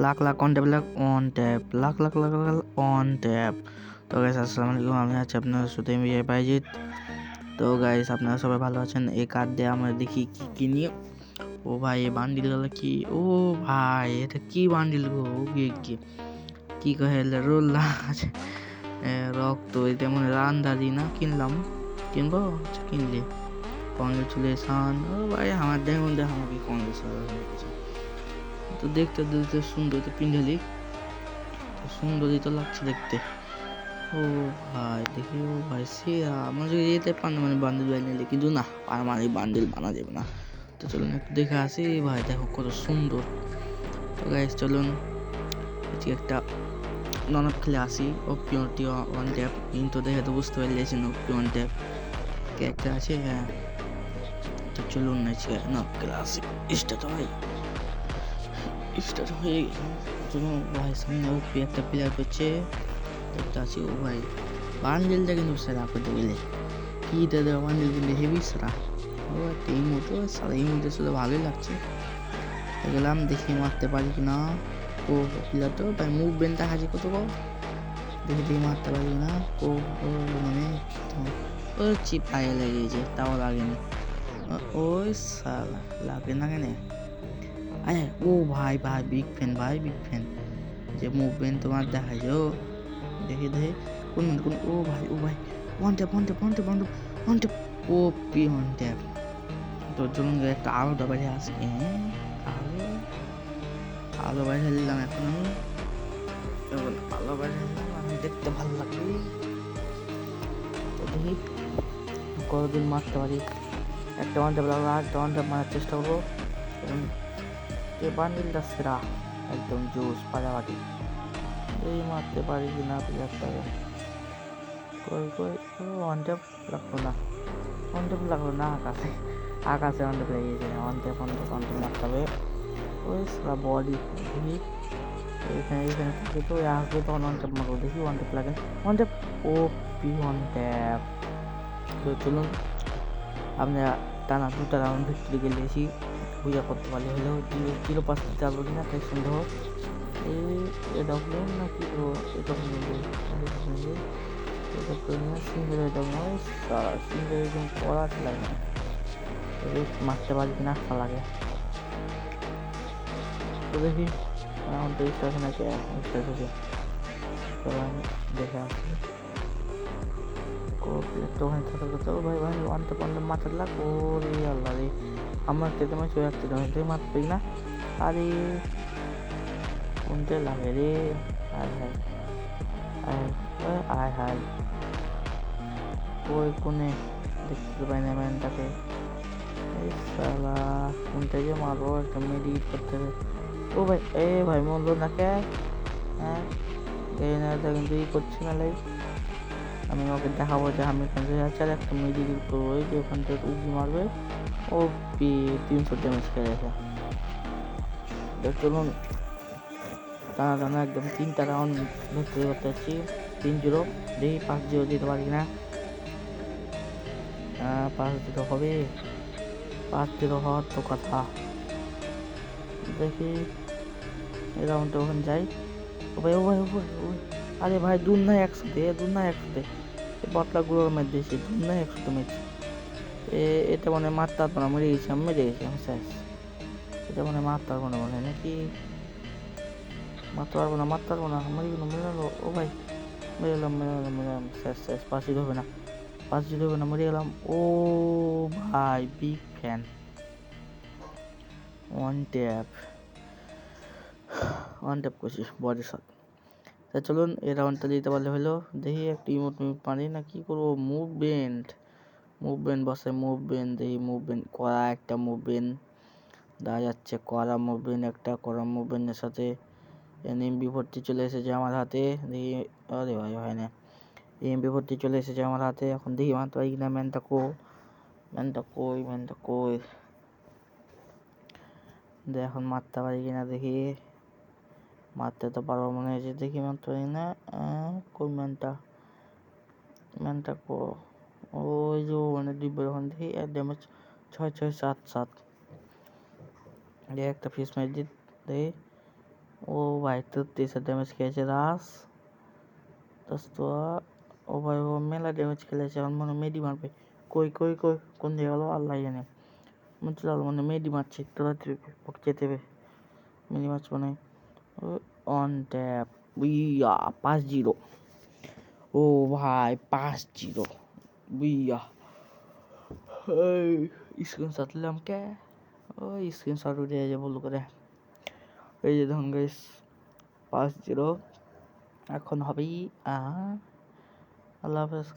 Lakh lakh on tap on tap lakh lakh lakh lakh on tap. তো guys আসসালামু আলাইকুম, আমি আছি আপনার সাথে বাইজিৎ। তো গাইস আপনারা সবাই ভালো আছেন? এই কার্ড দিয়ে আমরা দেখি কি কিনি। ও ভাই এই বান্ডিল গুলো কি, ও ভাই এটা কি বান্ডিল গো, কি কহে রোল আছে রক্ত, এটা মানে রান্দাজি না, কিনবো আচ্ছা কিনলি। কংগ্রেচুলেশন ও ভাই, আমার দেখুন আমাকে কংগ্রেচুলেশন হয়ে গেছে। তো দেখতে দেখতে সুন্দর, তো পিন্ডালি তো সুন্দরই তো লাগছে দেখতে। ও ভাই দেখি, ও ভাই সে আমার যদি যেতে পারেন মানে বান্ডিল বানিয়ে, কিন্তু না আমার এই বান্ডিল বানা যাবে না। তো চলুন একটু দেখে আসি। ভাই দেখো কত সুন্দর। তো গাইস চলুন এটি একটা নন অফ খেলে আসি। ওপিওটি ওয়ান ট্যাপ, কিন্তু দেখে তো বুঝতে পারলেছেন ওপি ওয়ান ট্যাপ ক্যারেক্টার আছে। হ্যাঁ তো চলুন না নন খেলে আসি। স্টার্ট হয়ে চলুন ভাই, সামনে ওপি একটা প্লেয়ার করছে দেখতে আছি। ও ভাই বান্ডেলটা কিন্তু সেরা করতে গেলে কি দেওয়া বান্ডেল কিন্তু হেভি সেরা। ও একটা ইমোটো সারা ইমোটে শুধু ভালোই লাগছে। গেলাম দেখি মারতে পারি কিনা। ও প্লেয়ার তো ভাই মুভমেন্টটা হাজি কত গো, দেখি মারতে পারি কিনা। ও ও মানে ও চিপ পায়ে লেগেছে, তাও লাগেনি। ওই সালা লাগে না কেন? আরে ও ভাই ভাই বিগ ফ্যান যে মুভমেন্ট তোমার দেখায় যে। ও দেখি কোন ও ভাই one tap O P one tap. তোর জন্য একটা আলোটা বাইরে আসে। আলো বাইরে নিলাম এখন আলো বাইরে নিলাম, আমি দেখতে ভালো লাগবে। তো দেখি কতদিন মারতে পারি। একটা ওয়ান ট্যাপ লাগলো, আর ওয়ান ট্যাপ মারার চেষ্টা করবো। এবং এই বান্ডিলটা সেরা, একদম জোস পাজাবাটি। এই মারতে পারি কিনা প্লেয়ারটাকে। কই ওয়ান ট্যাপ লাগলো না, আকাশে ওয়ান ট্যাপ লেগে গেছে। ওয়ান ট্যাপ মারতে হবে। ওই সারা বডি এখানে থাকে তো আসবে, তখন ওয়ান ট্যাপ মারবো। দেখি ওয়ান ট্যাপ লাগে, one tap O P one tap. তো চলুন আমরা টানা 2টা রাউন্ড ভিক্টরি গেলেছি, পূজা করতে পারলে হলেও 0-5 দিতে পারবো কিনা তাই সন্দেহ। এটা হলো না কি এটা সিঙ্গেল করা লাগে না, মারতে পারি কিনা লাগে। তো দেখি রাউন্ডটা স্টেশন আছে, দেখে আসছি। ভাই ওয়ানটা পড়লে মাথার লাগ। ওরে আল্লাহ রে, আমার খেতে মাছ রাখতে মারতে না। আরে কোনটা লাগে রে? আয় হায় ওই কোনে দেখতে পাই না ম্যানটাকে। এই শালা কোনটা যে মারবো, একটা মেডিকেট করতে হবে। ও ভাই ভাই মরলো না কে? হ্যাঁ গেইনারটা কিন্তু করছি না লাইভ। আমি ওকে দেখাবো যে আমি এখান থেকে আছি, আর একটা মেডিকেট করবো। ওই যে ওখান থেকে উগি মারবে, ও পি 300 ড্যামেজ খেয়ে গেছে। চলুন টানা একদম 3টা রাউন্ড ভিক্টরি করতে যাচ্ছি। 3-0 দেখি 5-0 দিতে পারি না। 5-0 হবে, 5-0 হওয়ার তো কথা। দেখি এই রাউন্ডে ওখানে যাই। ও ভাই আরে ভাই দূর নাই 100 বটলা গুলোর মধ্যে এসে দূর নাই 100 মেরেছি। এটা মানে মারতে পারবো না, মেরে গেছি আমি শেষ। এটা মানে মারতে পারবো না মনে হয় নাকি, মারতে পারবো না মেরে গেলো। ও ভাই মেরে গেলাম শেষ। 5-0 হবে না, মরে গেলাম। ও ভাই বিগ ফ্যান ওয়ান ট্যাপ করছি বডি শট। তা চলুন এই রাউন্ডটা দিতে পারলে হলো। দেখি একটা ইমোট পারি না, কি করবো। মুভমেন্ট বসে দেখি মুভমেন্ট করা, একটা মুভমেন্ট দেখা যাচ্ছে করা মুভমেন্টের সাথে এমপি40 চলে এসেছে আমার হাতে। দেখি আরে ভাই হয় না, এমপি40 চলে এসেছে আমার হাতে। এখন দেখি মারতে পারি কিনা। ম্যানটা কই এখন মারতে পারি কিনা দেখি। মারতে তো পারবো মনে হয়েছে, দেখি মারতে পারি না। কই ম্যানটা ওই যে মানে ডিব্বার ওখান থেকে ড্যামেজ 6-6-7-7 একটা ফিস মেরে দেখি। ও ভাই 33 ড্যামেজ খেয়েছে রাস তো। ও ভাই ও মেলা ড্যামেজ খেলেছে, আমার মনে মেডি মারবে। কই কই কই কোন দিকে গেলো আল্লাহ জানে। মানে মেডি মারছে, তোরা যেতে হবে মেডি মারছ মানে। অন ট্যাপ বুইয়া 5-0। ও ভাই 5-0 বুইয়া। স্ক্রিনশট নিলাম কে, ওই স্ক্রিনশট উঠে যায় বল করে। এই যে দেখুন গাইস 5-0 এখন হবেই। আল্লাহ হাফেজ।